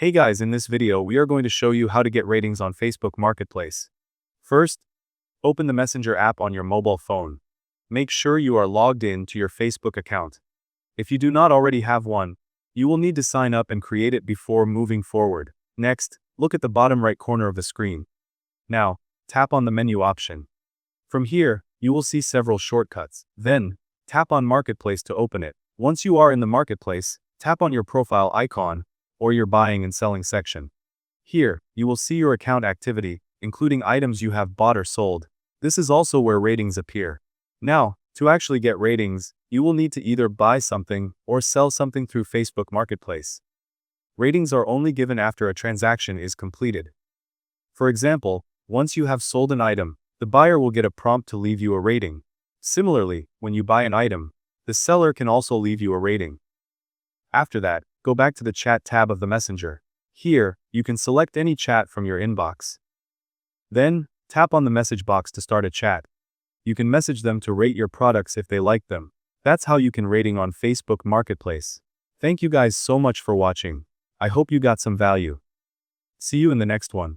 Hey guys, in this video we are going to show you how to get ratings on Facebook Marketplace. First, open the Messenger app on your mobile phone. Make sure you are logged in to your Facebook account. If you do not already have one, you will need to sign up and create it before moving forward. Next, look at the bottom right corner of the screen. Now, tap on the menu option. From here, you will see several shortcuts. Then, tap on Marketplace to open it. Once you are in the Marketplace, tap on your profile icon or your buying and selling section. Here, you will see your account activity, including items you have bought or sold. This is also where ratings appear. Now, to actually get ratings, you will need to either buy something or sell something through Facebook Marketplace. Ratings are only given after a transaction is completed. For example, once you have sold an item, the buyer will get a prompt to leave you a rating. Similarly, when you buy an item, the seller can also leave you a rating. After that, go back to the Chat tab of the Messenger. Here, you can select any chat from your inbox. Then, tap on the message box to start a chat. You can message them to rate your products if they like them. That's how you can rating on Facebook Marketplace. Thank you guys so much for watching. I hope you got some value. See you in the next one.